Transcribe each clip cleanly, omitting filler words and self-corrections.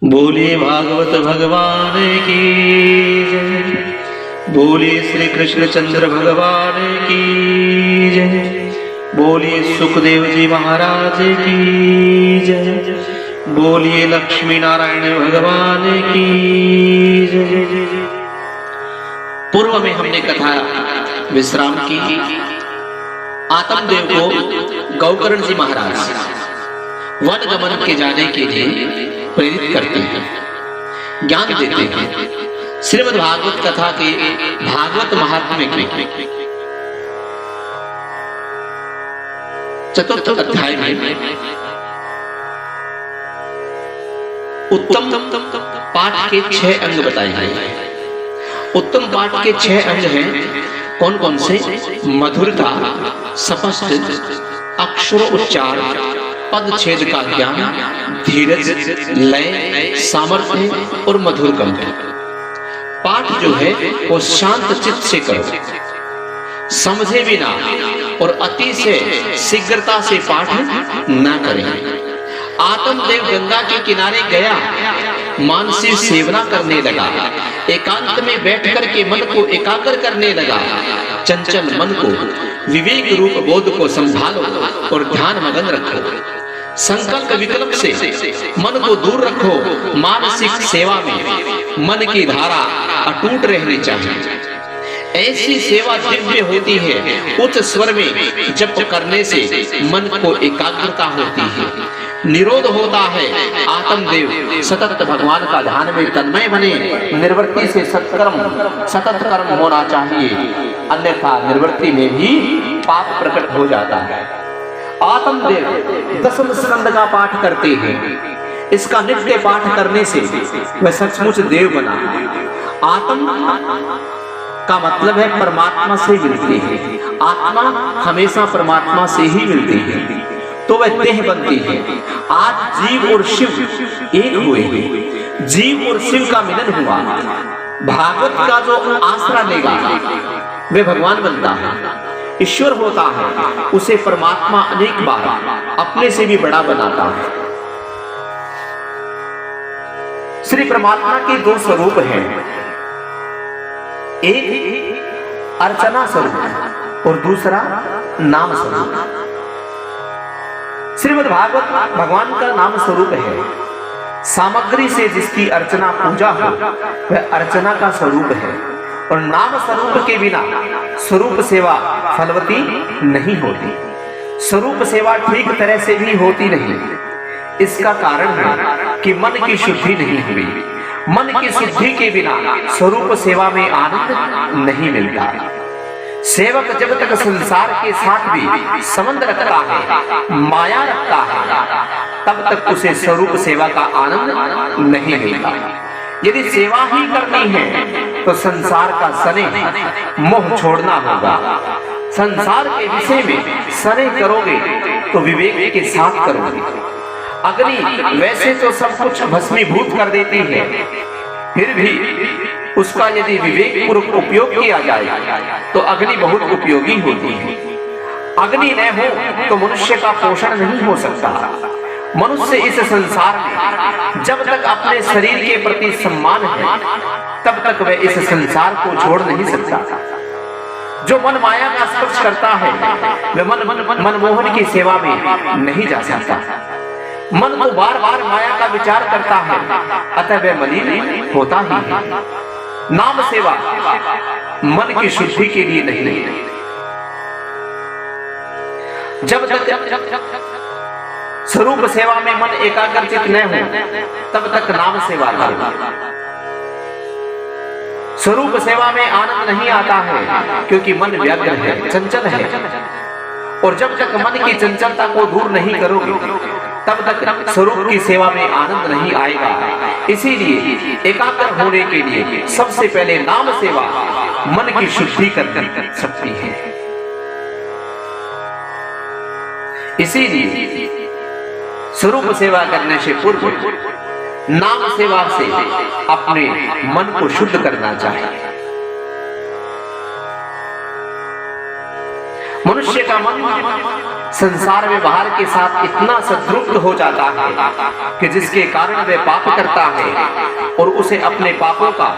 बोलिए भागवत भगवान की जय। बोलिए श्री कृष्ण चंद्र भगवान की जय। बोलिए सुखदेव जी महाराज की जय। बोलिए लक्ष्मी नारायण भगवान की जय। पूर्व में हमने कथा विश्राम की। आत्मदेव को गौकर्ण जी महाराज वन गमन के जाने के लिए प्रेरित करते हैं, ज्ञान देते हैं। श्रीमद् भागवत कथा के भागवत महात्म्य में चतुर्थ अध्याय में उत्तम पाठ के 6 अंग बताए गए। उत्तम पाठ के 6 अंग हैं कौन कौन से? मधुरता, स्पष्ट अक्षर उच्चार, पद छेद का ज्ञान, धीरज, लय, सामर्थ्य और मधुर कंठ। पाठ जो है वो शांत चित्त से करो, समझे बिना और अति से शीघ्रता से पाठ न करें। आत्मदेव गंगा के किनारे गया, मानसिक सेवना करने लगा, एकांत में बैठ कर के मन को एकाग्र करने लगा। चंचल मन को विवेक रूप बोध को संभालो और ध्यान मगन रखो। संकल्प विकल्प से मन को दूर रखो। मानसिक सेवा में मन की धारा अटूट रहनी चाहिए। ऐसी सेवा दिव्य होती है। उच्च स्वर में जप करने से मन को एकाग्रता होती है, निरोध होता है। आत्मदेव सतत भगवान का ध्यान में तन्मय बने। निर्वृत्ति से सतत कर्म होना चाहिए, अन्यथा निर्वृत्ति में भी पाप प्रकट हो जाता है। आत्मदेव दशम स्कंद का पाठ करते हैं। इसका नित्य पाठ करने से वह सचमुच देव बना। आत्म का मतलब है परमात्मा से मिलती है। आत्मा हमेशा परमात्मा से ही मिलती है, तो वह देह बनती है। आज जीव और शिव एक हुए, जीव और शिव का मिलन हुआ। भागवत का जो आसरा लेगा वह भगवान बनता है, ईश्वर होता है। उसे परमात्मा अनेक बार अपने से भी बड़ा बनाता है। श्री परमात्मा के 2 स्वरूप हैं, एक अर्चना स्वरूप और दूसरा नाम स्वरूप। श्रीमद् भागवत भगवान का नाम स्वरूप है। सामग्री से जिसकी अर्चना पूजा हो वह अर्चना का स्वरूप है, और नाम स्वरूप के बिना स्वरूप सेवा फलवती नहीं होती। स्वरूप सेवा ठीक तरह से भी होती नहीं। इसका कारण है कि मन की शुद्धि नहीं हुई। मन की शुद्धि के बिना स्वरूप सेवा में आनंद नहीं मिलता। सेवक जब तक संसार के साथ भी संबंध रखता है, माया रखता है, तब तक उसे स्वरूप सेवा का आनंद नहीं मिलता। यदि सेवा ही करनी है तो संसार का स्नेह मोह छोड़ना होगा। संसार के विषय में स्नेह करोगे तो विवेक के साथ करोगे। अग्नि वैसे तो सब कुछ भस्मीभूत कर देती है, फिर भी उसका यदि विवेक पूर्वक उपयोग किया जाए तो अग्नि बहुत उपयोगी होती है। अग्नि न हो तो मनुष्य का पोषण नहीं हो सकता। मनुष्य इस संसार में जब तक अपने शरीर के प्रति सम्मान है तब तक वह इस संसार को छोड़ नहीं सकता। जो मन माया का स्पर्श करता है वह मनमोहन की सेवा में नहीं जा सकता। मन को बार बार माया का विचार करता है, अतः वह मलिन होता ही है। नाम सेवा मन की शुद्धि के लिए नहीं। जब तक स्वरूप सेवा में मन एकाग्रचित न हो तब तक नाम सेवा करो। स्वरूप सेवा में आनंद नहीं आता है क्योंकि मन व्यग्र है, चंचल है, और जब तक मन की चंचलता को दूर नहीं करोगे तब तक स्वरूप की सेवा में आनंद नहीं आएगा। इसीलिए एकाग्र होने के लिए सबसे पहले नाम सेवा मन की शुद्धि कर सकती है। इसीलिए स्वरूप सेवा करने से पूर्व नाम सेवा से अपने मन को शुद्ध करना चाहिए। मनुष्य का मन संसार व्यवहार के साथ इतना संतृप्त हो जाता है कि जिसके कारण वह पाप करता है और उसे अपने पापों का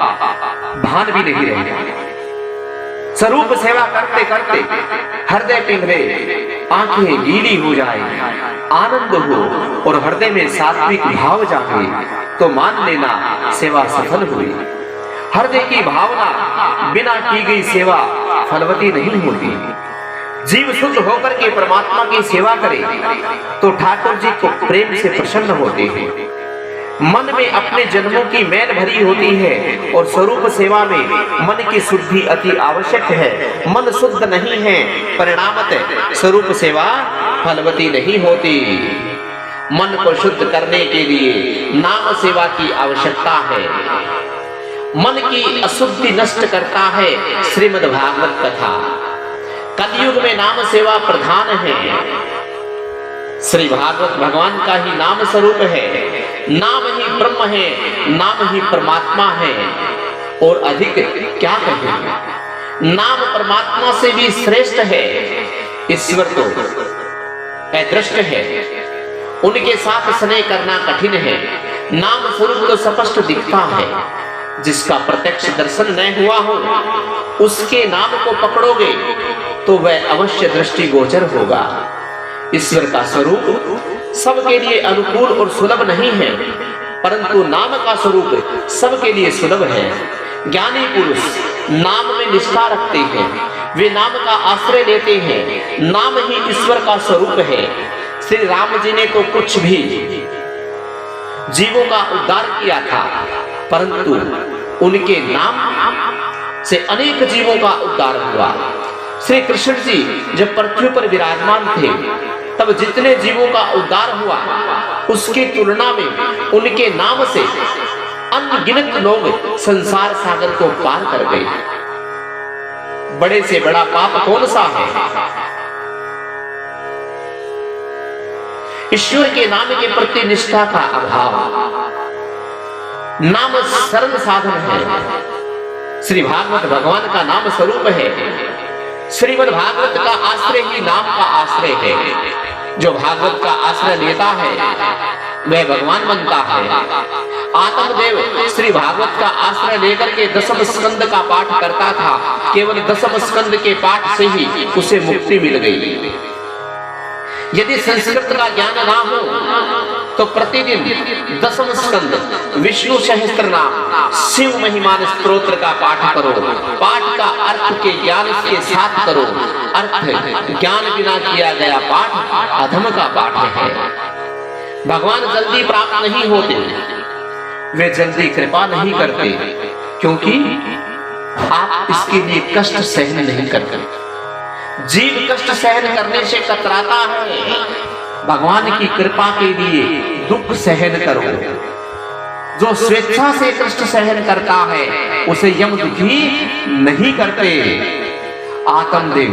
भान भी नहीं रहता। स्वरूप सेवा करते करते हृदय पिघले, आंखें गीली हो जाए, आनंद हो और हृदय में सात्विक भाव जागे तो मान लेना सेवा सफल हुई। हृदय की भावना बिना की गई सेवा फलवती नहीं होती। जीव शुद्ध होकर के परमात्मा की सेवा करे तो ठाकुर जी को प्रेम से प्रसन्न होते हैं। मन में अपने जन्मों की मैल भरी होती है और स्वरूप सेवा में मन की शुद्धि अति आवश्यक है। मन शुद्ध नहीं है, परिणामतः स्वरूप सेवा फलवती नहीं होती। मन को शुद्ध करने के लिए नाम सेवा की आवश्यकता है। मन की अशुद्धि नष्ट करता है श्रीमद् भागवत कथा। कलयुग में नाम सेवा प्रधान है। श्री भागवत भगवान का ही नाम स्वरूप है। नाम ही ब्रह्म है, नाम ही परमात्मा है और अधिक क्या कहें। नाम परमात्मा से भी श्रेष्ठ है। ईश्वर तो अदृष्ट है, उनके साथ स्नेह करना कठिन है। नाम स्वरूप तो स्पष्ट दिखता है। जिसका प्रत्यक्ष दर्शन न हुआ हो उसके नाम को पकड़ोगे तो वह अवश्य दृष्टि गोचर होगा। ईश्वर का स्वरूप सबके लिए अनुकूल और सुलभ नहीं है, परंतु नाम का स्वरूप सबके लिए सुलभ है। ज्ञानी पुरुष नाम में निष्ठा रखते हैं, वे नाम का आश्रय लेते हैं। नाम ही ईश्वर का स्वरूप है। श्री राम जी ने तो कुछ भी जीवों का उद्धार किया था, परंतु उनके नाम से अनेक जीवों का उद्धार हुआ। श्री कृष्ण जी जब पृथ्वी पर विराजमान थे तब जितने जीवों का उद्धार हुआ उसकी तुलना में उनके नाम से अनगिनत लोग संसार सागर को पार कर गए। बड़े से बड़ा पाप कौन सा है? ईश्वर के नाम के प्रति निष्ठा का अभाव। नाम सरल साधन है। श्री भागवत भगवान का नाम स्वरूप है। श्रीमद् भागवत का आश्रय ही नाम का आश्रय है। जो भागवत का आश्रय लेता है वह भगवान बनता है। आत्मदेव श्री भागवत का आश्रय लेकर के दशम स्कंद का पाठ करता था। केवल दशम स्कंद के पाठ से ही उसे मुक्ति मिल गई। यदि संस्कृत का ज्ञान ना हो तो प्रतिदिन दशम स्कंद विष्णु सहस्त्र नाम शिव महिमान स्तोत्र का पाठ करो। पाठ का अर्थ के ज्ञान के साथ करो। अर्थ ज्ञान बिना किया गया पाठ अधम का पाठ है। भगवान जल्दी प्राप्त नहीं होते, वे जल्दी कृपा नहीं करते, क्योंकि आप इसके लिए कष्ट सहन नहीं करते। जीव कष्ट सहन करने से कतराता है। भगवान की कृपा के लिए दुख सहन करो। जो स्वेच्छा से कष्ट सहन करता है उसे यम दुखी नहीं करते। आत्मदेव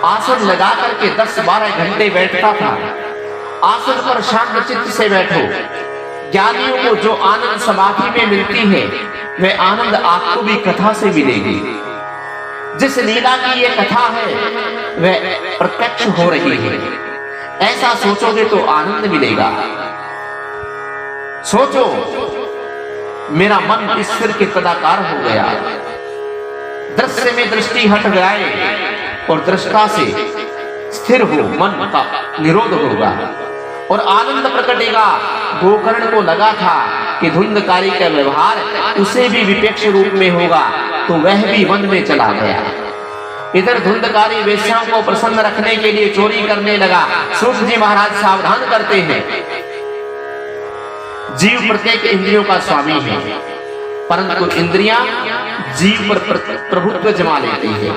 आसन लगा करके 10-12 घंटे बैठता था। आसन पर शांत चित्त से बैठो। ज्ञानियों को जो आनंद समाधि में मिलती है वह आनंद आपको भी कथा से मिलेगी। जिस लीला की ये कथा है वह प्रत्यक्ष हो रही है। ऐसा सोचोगे तो आनंद मिलेगा। सोचो, मेरा मन ईश्वर के तदाकार हो गया। दृश्य में दृष्टि हट जाए और दृष्टा से स्थिर हो, मन का निरोध होगा और आनंद प्रकटेगा। गोकर्ण को लगा था कि धुंधकारी का व्यवहार उसे भी विपक्ष रूप में होगा, तो वह भी वन में चला गया। इधर धुंधकारी वेश्याओं को प्रसन्न रखने के लिए चोरी करने लगा। सूत जी महाराज सावधान करते हैं। जीव प्रत्येक इंद्रियों का स्वामी है, परंतु इंद्रियां जीव पर प्रभुत्व जमा लेती है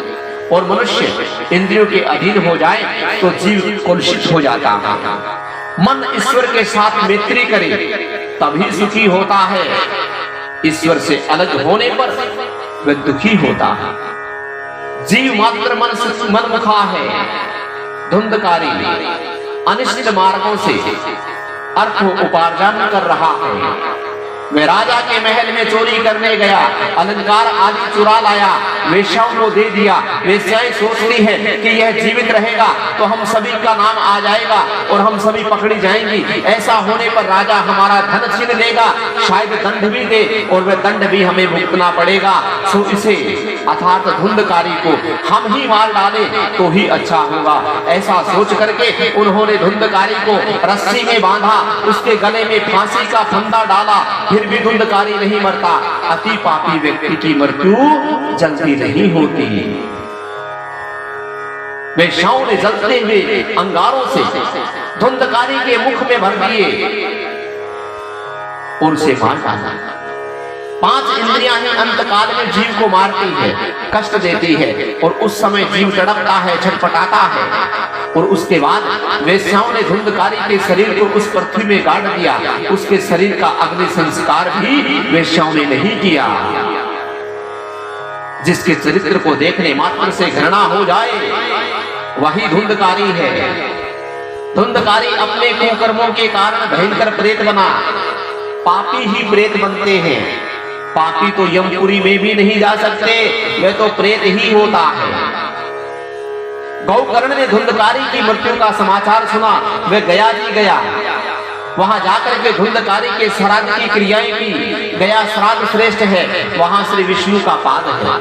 और मनुष्य इंद्रियों के अधीन हो जाए तो जीव कुलुषित हो जाता है। मन ईश्वर के साथ मैत्री करे तभी सुखी होता है। ईश्वर से अलग होने पर वह दुखी होता है। जीव मात्र मनमुखा है। धुंधकारी अनिष्ट मार्गों से अर्थ उपार्जन कर रहा है। वह राजा के महल में चोरी करने गया, अलंकार आदि चुरा लाया, वेश्याओं को दे दिया। वेश्याएं सोचती है कि यह जीवित रहेगा तो हम सभी का नाम आ जाएगा और हम सभी पकड़ी जाएंगी। ऐसा होने पर राजा हमारा धन छीन लेगा, शायद दंड भी दे और वह दंड भी हमें भुगतना पड़ेगा। सो इसे अर्थात धुंधकारी को हम ही मार डाले तो ही अच्छा होगा। ऐसा सोच करके उन्होंने धुंधकारी को रस्सी में बांधा, उसके गले में फांसी का फंदा डाला, फिर भी धुंधकारी नहीं मरता। अति पापी व्यक्ति की मृत्यु जल्दी नहीं होती। वेश्याओं ने जलते हुए अंगारों से धुंधकारी के मुख में भर दिए और उसे मार डाला। 5 इंद्रियां ही अंतकाल में जीव को मारती है, कष्ट देती है और उस समय जीव तड़पता है, छटपटाता है। और उसके बाद वेश्याओं ने धुंधकारी के शरीर को उस पृथ्वी में गाड़ दिया। उसके शरीर का अग्नि संस्कार भी वेश्याओं ने नहीं किया। जिसके चरित्र को देखने मात्र से घृणा हो जाए वही धुंधकारी है। धुंधकारी अपने कुकर्मों के कारण भयंकर प्रेत बना। पापी ही प्रेत बनते हैं। पापी तो यमपुरी में भी नहीं जा सकते, वह तो प्रेत ही होता है। गौकर्ण ने धुंधकारी की मृत्यु का समाचार सुना, वह गया जी गया। वहां जाकर के धुंधकारी के श्राद्ध की क्रियाएं की। गया श्राद्ध श्रेष्ठ है, वहां श्री विष्णु का पाद है।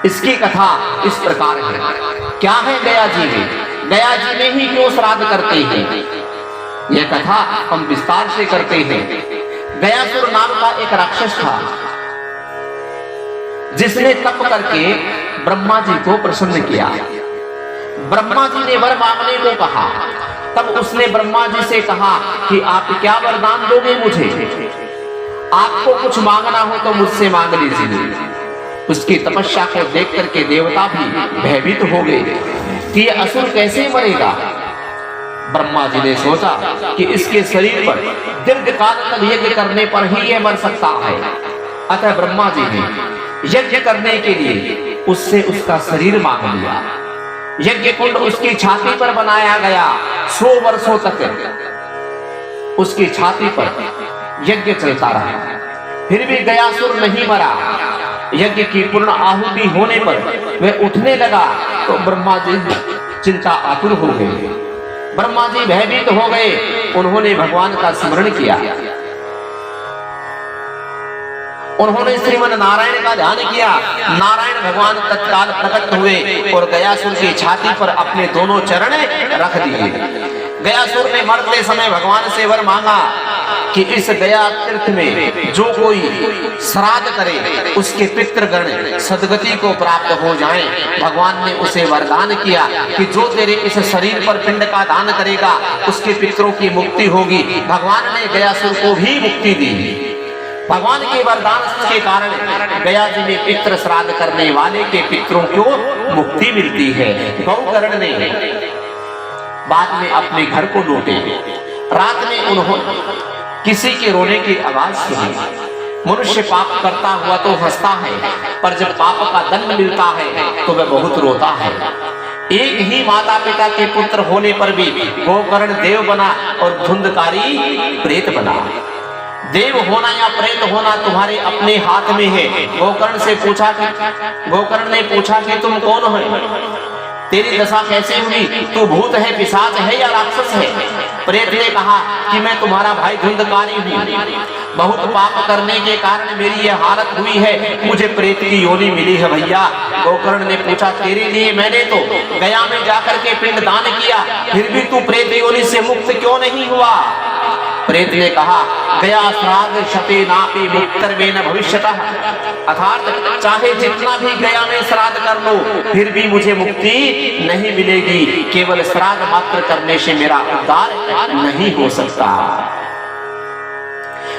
इसकी कथा इस प्रकार है। क्या है गया जी में? गया जी में ही क्यों श्राद्ध करते हैं? यह कथा हम विस्तार से करते हैं। गयासुर नाम का एक राक्षस था, जिसने तप करके ब्रह्मा जी को प्रसन्न किया। ब्रह्मा जी ने वर मांगने को कहा। तब उसने ब्रह्मा जी से कहा कि आप क्या वरदान दोगे मुझे? आपको कुछ मांगना हो तो मुझसे मांग लीजिए। उसकी तपस्या को देख करके देवता भी भयभीत हो गए कि यह असुर कैसे मरेगा। ब्रह्मा जी ने सोचा कि इसके शरीर पर दीर्घ काल तक यज्ञ करने पर ही यह मर सकता है। अतः ब्रह्मा जी ने यज्ञ करने के लिए उससे उसका शरीर मांग लिया। यज्ञ कुंड उसकी छाती पर बनाया गया। 100 वर्षों तक उसकी छाती पर यज्ञ चलता रहा, फिर भी गयासुर नहीं मरा। यज्ञ की पूर्ण आहुति होने पर वह उठने लगा तो ब्रह्मा जी चिंता आतुर हो गए। ब्रह्मा जी भयभीत हो गए। उन्होंने भगवान का स्मरण किया। उन्होंने श्रीमन नारायण का ध्यान किया। नारायण भगवान तत्काल प्रकट हुए और गयासुर की छाती पर अपने दोनों चरण रख दिए। गयासुर ने मरते समय भगवान से वर मांगा कि इस गया तीर्थ में जो कोई श्राद्ध करे उसके पितृगण सदगति को प्राप्त हो जाएं। भगवान ने उसे वरदान किया कि जो तेरे इस शरीर पर पिंड का दान करेगा उसके पितरों की मुक्ति होगी। भगवान ने गयासुर को भी मुक्ति दी। भगवान के वरदान के कारण गया जी में पितृ श्राद्ध करने वाले के पितरों को मुक्ति मिलती है। गौकर्ण ने बाद में अपने घर को लौटे। रात में उन्होंने किसी के रोने की आवाज सुनी। मनुष्य पाप करता हुआ तो हंसता है, पर जब पाप का दंड मिलता है तो वह बहुत रोता है। एक ही माता पिता के पुत्र होने पर भी गौकर्ण देव बना और धुंधकारी प्रेत बना। देव होना या प्रेत होना तुम्हारे अपने हाथ में है। गौकर्ण ने पूछा कि तुम कौन हो? तेरी दशा कैसे हुई? तू भूत है, पिशाच है या राक्षस है? प्रेत ने कहा कि मैं तुम्हारा भाई धुंधकारी हूँ। बहुत पाप करने के कारण मेरी यह हालत हुई है, मुझे प्रेत की योनि मिली है भैया। गौकर्ण ने पूछा तेरे लिए मैंने तो गया में जाकर के पिंड दान किया, फिर भी तू प्रेत योनि से मुक्त क्यों नहीं हुआ? प्रेत ने कहा गया श्राद्ध शते नापि मुक्तर्वेन भविष्यतः, अर्थात चाहे जितना भी गया में श्राद्ध कर लो फिर भी मुझे मुक्ति नहीं मिलेगी। केवल श्राद्ध मात्र करने से मेरा उद्धार नहीं हो सकता।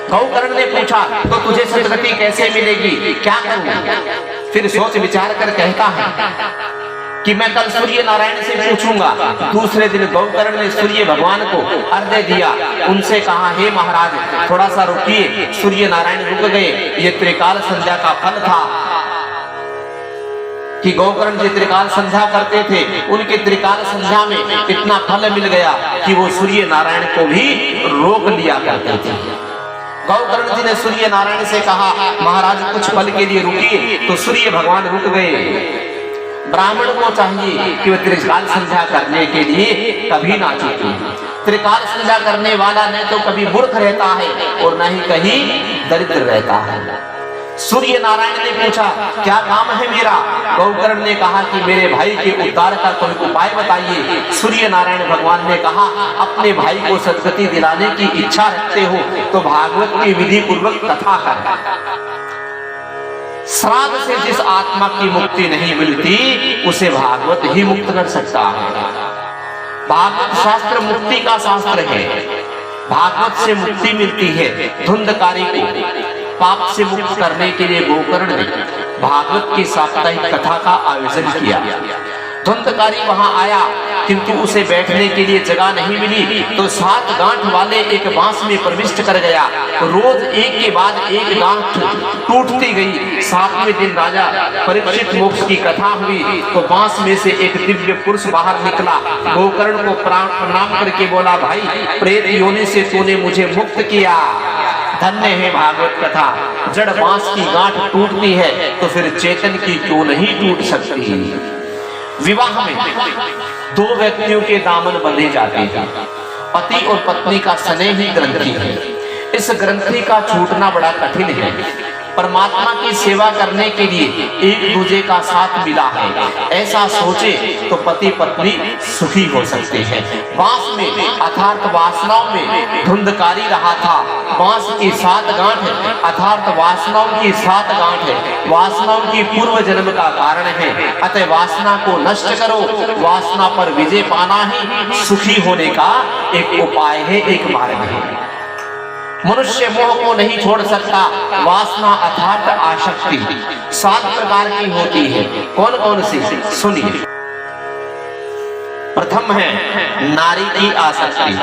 गौकर्ण ने पूछा तो तुझे सदगति कैसे मिलेगी, क्या करूं? फिर सोच विचार कर कहता है कि मैं कल सूर्य नारायण से पूछूंगा। दूसरे दिन गौकर्ण ने सूर्य भगवान को अर्घ्य दिया। उनसे कहा हे महाराज थोड़ा सा रुकिए। सूर्य नारायण रुक गए। ये त्रिकाल संध्या का फल था। कि गोकर्ण जी त्रिकाल संध्या करते थे, उनके त्रिकाल संध्या में इतना फल मिल गया कि वो सूर्य नारायण को भी रोक लिया करते थे। गोकर्ण जी ने सूर्य नारायण से कहा, महाराज कुछ पल के लिए रुकिए, तो सूर्य भगवान रुक गए। ब्राह्मण को चाहिए कि वह त्रिकाल संध्या करने के लिए कभी ना चूके। त्रिकाल संध्या करने वाला न तो कभी मूर्ख रहता है और न ही कहीं दरिद्र रहता है। सूर्य नारायण ने पूछा, क्या काम है मेरा? गोकर्ण ने कहा कि मेरे भाई के उद्धार का कोई उपाय बताइए। सूर्य नारायण भगवान ने कहा, अपने भाई को सद्गति दिलाने की इच्छा रखते हो तो भागवत की विधि पूर्वक कथा कर। श्राद्ध से जिस आत्मा की मुक्ति नहीं मिलती उसे भागवत ही मुक्त कर सकता है। भागवत शास्त्र मुक्ति का शास्त्र है। भागवत से मुक्ति मिलती है। धुंधकारी को पाप से मुक्त करने के लिए गोकर्ण ने भागवत की साप्ताहिक कथा का आयोजन किया। धुंधकारी वहां आया, किंतु उसे बैठने के लिए जगह नहीं मिली, तो 7 गांठ वाले एक बांस में प्रविष्ट कर गया। रोज एक के बाद एक गांठ टूटती गई। 7वें दिन राजा परीक्षित मोक्ष की कथा हुई तो बांस में से एक दिव्य पुरुष बाहर निकला। गोकर्ण को प्रणाम करके बोला, भाई प्रेत योनि से तूने मुझे मुक्त किया, धन्य है भागवत कथा। जड़ बांस की गांठ टूटती है तो फिर चेतन की क्यों नहीं टूट सकती। विवाह में 2 व्यक्तियों के दामन बंधे जाते हैं। पति और पत्नी का स्नेह ही ग्रंथि है। इस ग्रंथि का छूटना बड़ा कठिन है। परमात्मा की सेवा करने के लिए एक दूसरे का साथ मिला है, ऐसा सोचे तो पति पत्नी सुखी हो सकते हैं। बांस में अर्थात वासनाओं में धुंधकारी रहा था। बांस की 7 गांठ अर्थात वासनाओं की 7 गांठ है। वासनाओं की पूर्व जन्म का कारण है। अतः वासना को नष्ट करो। वासना पर विजय पाना ही सुखी होने का एक उपाय है, एक मार्ग है। मनुष्य मोह को नहीं छोड़ सकता। वासना अर्थात आसक्ति 7 प्रकार की होती है। कौन कौन सी? सुनिए। प्रथम है नारी की आसक्ति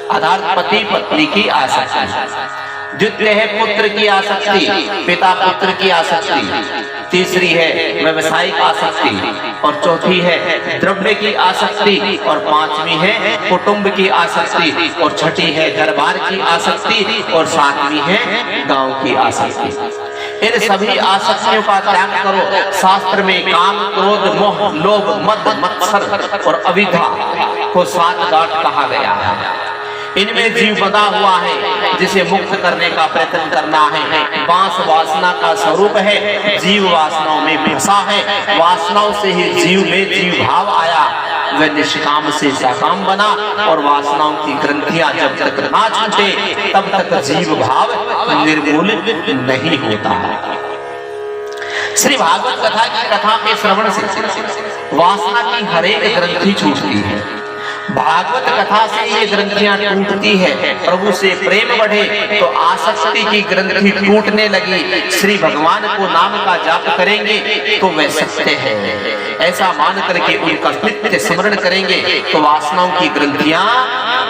अर्थात पति पत्नी की आसक्ति। द्वितीय है पुत्र की आसक्ति, पिता पुत्र की आसक्ति। तीसरी है व्यवसायिक आसक्ति और चौथी है द्रव्य की आसक्ति और 5वीं है कुटुंब की आसक्ति और 6ठी है दरबार की आसक्ति और 7वीं है गांव की आसक्ति। इन सभी आसक्तियों का त्याग करो। शास्त्र में काम, क्रोध, मोह, लोभ, मद, मत्सर और अविद्या को 7 गांठ कहा गया है। इनमें जीव बंधा हुआ है, जिसे मुक्त करने का प्रयत्न करना है। बांस वासना का स्वरूप है। जीव वासनाओं में फंसा है। वासनाओं से ही जीव में जीव भाव आया। वह निष्काम से सकाम बना और वासनाओं की ग्रंथियां जब तक ना छूटे तब तक जीव भाव निर्मूल नहीं होता। श्री भागवत कथा की कथा के श्रवण से वासना की हर एक ग्रंथि छूटती है। भागवत कथा से ये ग्रंथियां टूटती है। प्रभु से प्रेम बढ़े तो आसक्ति की ग्रंथि टूटने लगी। श्री भगवान को नाम का जाप करेंगे तो वह सत्य है, ऐसा मान करके उनका नित्य स्मरण करेंगे तो वासनाओं की ग्रंथियां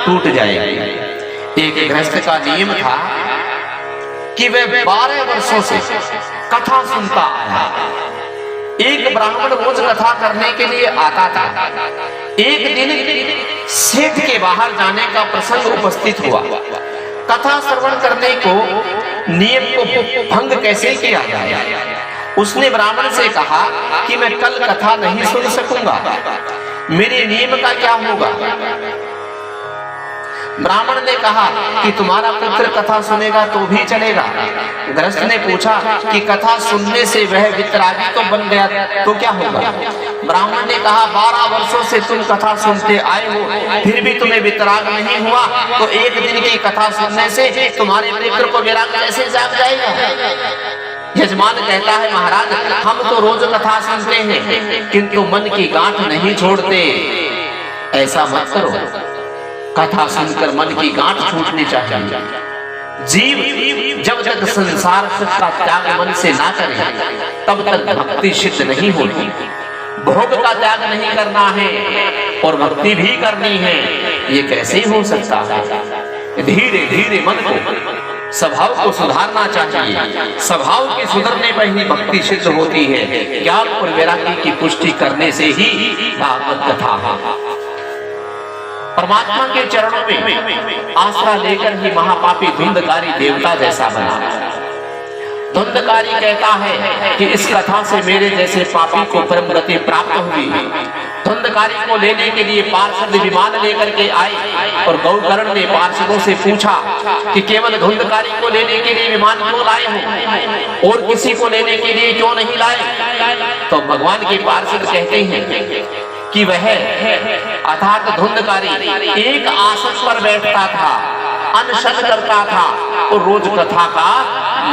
टूट जाएंगी। एक गृहस्थ का नियम था कि वह 12 वर्षों से कथा सुनता आया। एक ब्राह्मण रोज कथा करने के लिए आता था। एक दिन सेठ के बाहर जाने का प्रसंग उपस्थित हुआ। कथा श्रवण करने को नियम को भंग कैसे किया जाए? उसने ब्राह्मण से कहा कि मैं कल कथा नहीं सुन सकूंगा, मेरे नियम का क्या होगा? ब्राह्मण ने कहा कि तुम्हारा पुत्र कथा सुनेगा तो भी चलेगा। गृहस्थ ने पूछा कि कथा सुनने से वह वितरागी तो बन गया तो क्या होगा? ब्राह्मण ने कहा 12 वर्षों से तुम कथा सुनते आए हो, फिर भी तुम्हें वितराग नहीं हुआ तो एक दिन की कथा सुनने से तुम्हारे पुत्र को विराग कैसे जाग जाएगा? यजमान कहता है, महाराज हम तो रोज कथा सुनते हैं किंतु मन की गांठ नहीं छोड़ते। ऐसा मत करो, कथा सुनकर मन की गांठ छूटनी चाहिए। जीव जब तक संसार सुख का त्याग मन से ना करे तब तक भक्ति सिद्ध नहीं होती। भोग का त्याग नहीं करना है और भक्ति भी करनी है, ये कैसे हो सकता है? धीरे धीरे मन को स्वभाव को सुधारना चाहिए। स्वभाव के सुधरने पर ही भक्ति सिद्ध होती है। ज्ञान और वैराग्य की पुष्टि करने से ही भागवत कथा है। परमात्मा के चरणों में आसरा लेकर ही महापापी धुंधकारी देवता जैसा बना। धुंधकारी कहता है कि इस कथा से मेरे जैसे पापी को परम गति प्राप्त हुई। धुंधकारी को लेने के लिए पार्षद विमान लेकर के आए और गौकर्ण ने पार्षदों से पूछा कि केवल धुंधकारी को लेने के लिए विमान क्यों लाए हो और किसी को लेने के लिए क्यों नहीं लाए? तो भगवान के पार्षद कहते हैं कि वह अर्थात धुंधकारी एक आसन पर बैठता था, अनशन करता था और रोज कथा का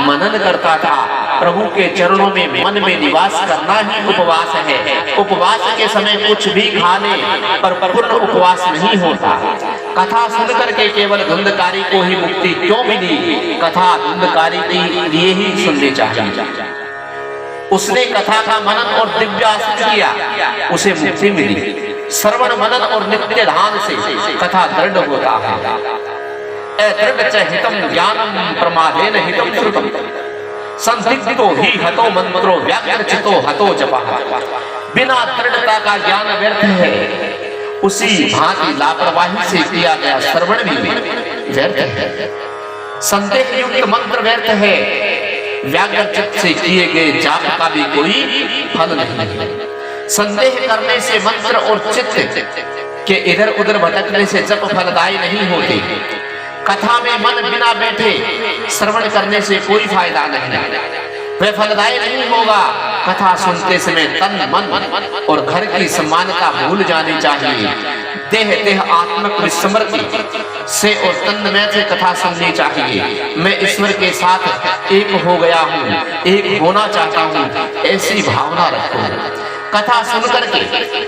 मनन करता था। प्रभु के चरणों में मन में निवास करना ही उपवास है। उपवास के समय कुछ भी खा ले पर पूर्ण उपवास नहीं होता। कथा सुनकर के केवल धुंधकारी को ही मुक्ति क्यों मिली? कथा धुंधकारी के लिए ही सुननी चाहिए। उसने कथा का मनन और दिव्यासन किया, उसे मुक्ति मिली। श्रवण मनन और नित्य ध्यान से कथा दृढ़ होता है। अदृढ़ च हितम ज्ञानम प्रमादेन हितम श्रुतम संदिग्धो ही हतो मंत्रो व्याकृचितो हतो जपः। बिना दृढ़ता का ज्ञान व्यर्थ है, उसी भांति लापरवाही से किया गया श्रवण भी व्यर्थ है। संदेह युक्त मंत्र व्यर्थ है, व्याकृचित से किए गए जाप का भी कोई फल नहीं। संदेह करने से मंत्र और चित्त के इधर उधर भटकने से जप फलदायी नहीं होते। कथा में मन बिना बैठे श्रवण करने से कोई फायदा नहीं, वह फलदायी नहीं होगा। कथा सुनते समय तन मन और घर की सम्मानता भूल जानी चाहिए। देह आत्मक विस्मृति से और तन्मय से कथा सुननी चाहिए। मैं ईश्वर के साथ एक हो गया हूँ, एक होना चाहता हूँ, ऐसी भावना रखो। कथा सुन करके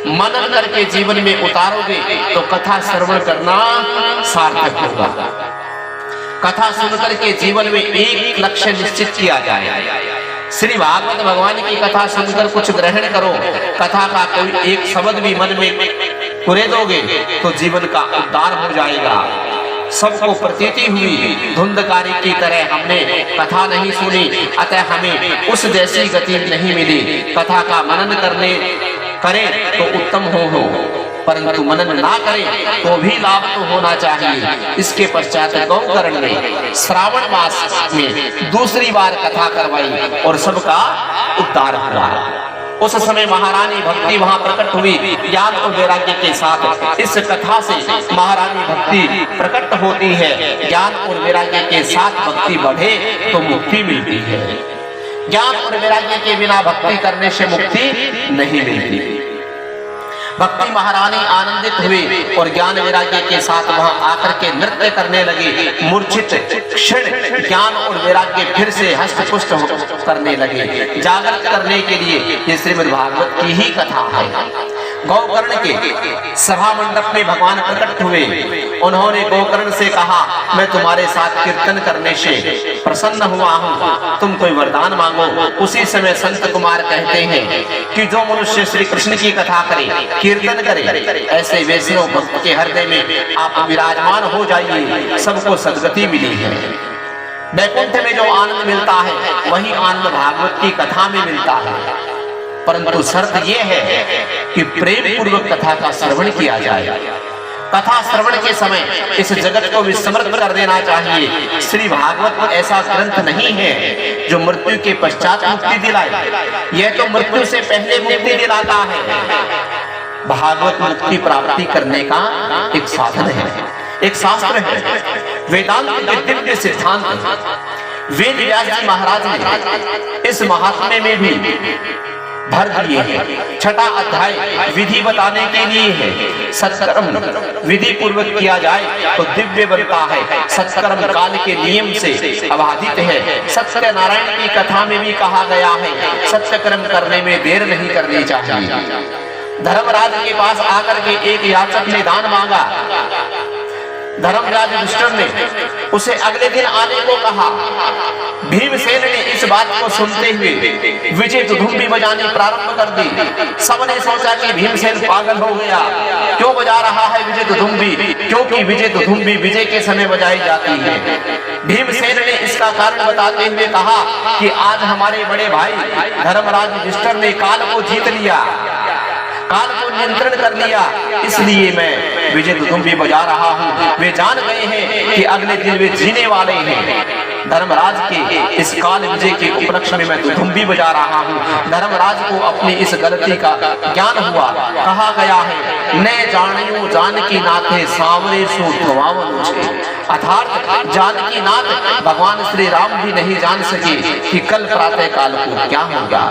मनन करके जीवन में उतारोगे तो कथा श्रवण करना सार्थक होगा। कथा सुन करके जीवन में एक लक्ष्य निश्चित किया जाए। श्री भागवत भगवान की कथा सुनकर कुछ ग्रहण करो। कथा का कोई एक शब्द भी मन में पुरे दोगे तो जीवन का उद्धार हो जाएगा। सबको प्रतीति हुई धुंधकारी की तरह हमने कथा नहीं सुनी, अतः हमें उस जैसी गति नहीं मिली। कथा का मनन करें तो उत्तम हो, परंतु मनन ना करें तो भी लाभ तो होना चाहिए। इसके पश्चात गौकर्ण ने श्रावण मास में दूसरी बार कथा करवाई और सबका उद्धार हुआ। उस समय महारानी भक्ति वहां प्रकट हुई ज्ञान और वैराग्य के साथ। इस कथा से महारानी भक्ति प्रकट होती है। ज्ञान और वैराग्य के साथ भक्ति बढ़े तो मुक्ति मिलती है। ज्ञान और वैराग्य के बिना भक्ति करने से मुक्ति नहीं मिलती। भक्ति महारानी आनंदित हुई और ज्ञान वैराग्य के साथ वहां आकर के नृत्य करने लगे। मूर्छित क्षण ज्ञान और वैराग्य फिर से हष्टपुष्ट करने लगे। जागृत करने के लिए ये श्रीमद् भागवत की ही कथा है। गौकर्ण के सभा मंडप में भगवान प्रकट हुए। उन्होंने गौकर्ण से कहा, मैं तुम्हारे साथ कीर्तन करने से प्रसन्न हुआ हूँ, तुम कोई वरदान मांगो। उसी समय संत कुमार कहते हैं कि जो मनुष्य श्री कृष्ण की कथा करे, कीर्तन करे, ऐसे वैष्णव भक्त के हृदय में आप विराजमान हो जाइए, सबको सद्गति मिली है। वैकुंठ में जो आनंद मिलता है वही आनंद भागवत की कथा में मिलता है। परंतु शर्त यह है कि प्रेम पूर्वक कथा का श्रवण किया जाए। कथा श्रवण के समय इस जगत को विस्मृत कर देना चाहिए। श्री भागवत ऐसा ग्रंथ नहीं है जो मृत्यु के पश्चात मुक्ति दिलाए, यह तो मृत्यु से पहले मुक्ति दिलाता है। भागवत मुक्ति प्राप्ति करने का एक साधन है, एक शास्त्र है, वेदांत के दिव्य सिद्धांत। वेद व्यास जी महाराज ने इस महात्म्य में भी भर दिए हैं। छठा अध्याय विधि बताने के लिए है। सत्कर्म विधि पूर्वक किया जाए तो दिव्य बनता है। सत्कर्म काल के नियम से अबाधित है। सत्य नारायण की कथा में भी कहा गया है, सत्य कर्म करने में देर नहीं करनी चाहिए। धर्मराज के पास आकर के एक याचक ने दान मांगा। धर्मराज युधिष्ठिर ने उसे अगले दिन आने को कहा। भीमसेन ने इस बात को सुनते हुए विजय दुधुम्बी बजानी प्रारंभ कर दी। सबने सोचा कि भीमसेन पागल हो गया, क्यों बजा रहा है विजय दुधुम्बी? क्योंकि विजय दुधुम्बी विजय के समय बजाई जाती है। भीमसेन ने का कारण बताते हुए कहा कि आज हमारे बड़े भाई धर्मराज युधिष्ठिर ने काल को जीत लिया, काल को नियंत्रण कर लिया, इसलिए मैं विजय दुदुम्बी बजा रहा हूँ। वे जान गए हैं कि अगले दिन वे जीने वाले हैं। धर्मराज के इस काल विजय के उपलक्ष्य में मैं दुदुम्बी बजा रहा हूँ। धर्मराज को अपनी इस गलती का ज्ञान हुआ। कहा गया है न जानियो जानकी नाथे सावरे सो धवावन मुझे, अर्थात जानकी नाथ भगवान श्री राम भी नहीं जान सके कि कल प्रातः काल को क्या होगा।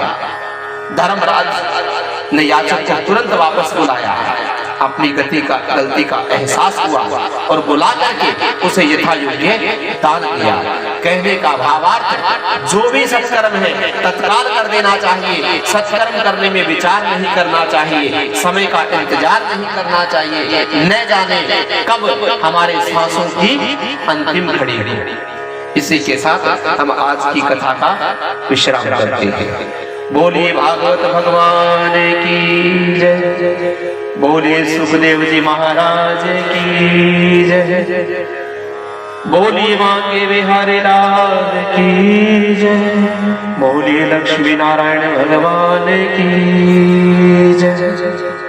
धर्मराज ने याचक को तुरंत वापस बुलाया, अपनी गलती का एहसास हुआ और बुला करके उसे यथा योग्य दान दिया। कहने का भावार्थ जो भी सत्कर्म है तत्काल कर देना चाहिए, सत्कर्म करने में विचार नहीं करना चाहिए, समय का इंतजार नहीं करना चाहिए। न जाने कब हमारे सांसों की अंतिम घड़ी हो। इसी के साथ हम आज की कथा का विश्राम करते हैं। बोलिए भागवत भगवान की जय, बोलिए सुखदेव जी महाराज की जय, बोलिए मां के बिहारी लाल की जय, बोलिए लक्ष्मी नारायण भगवान की जय।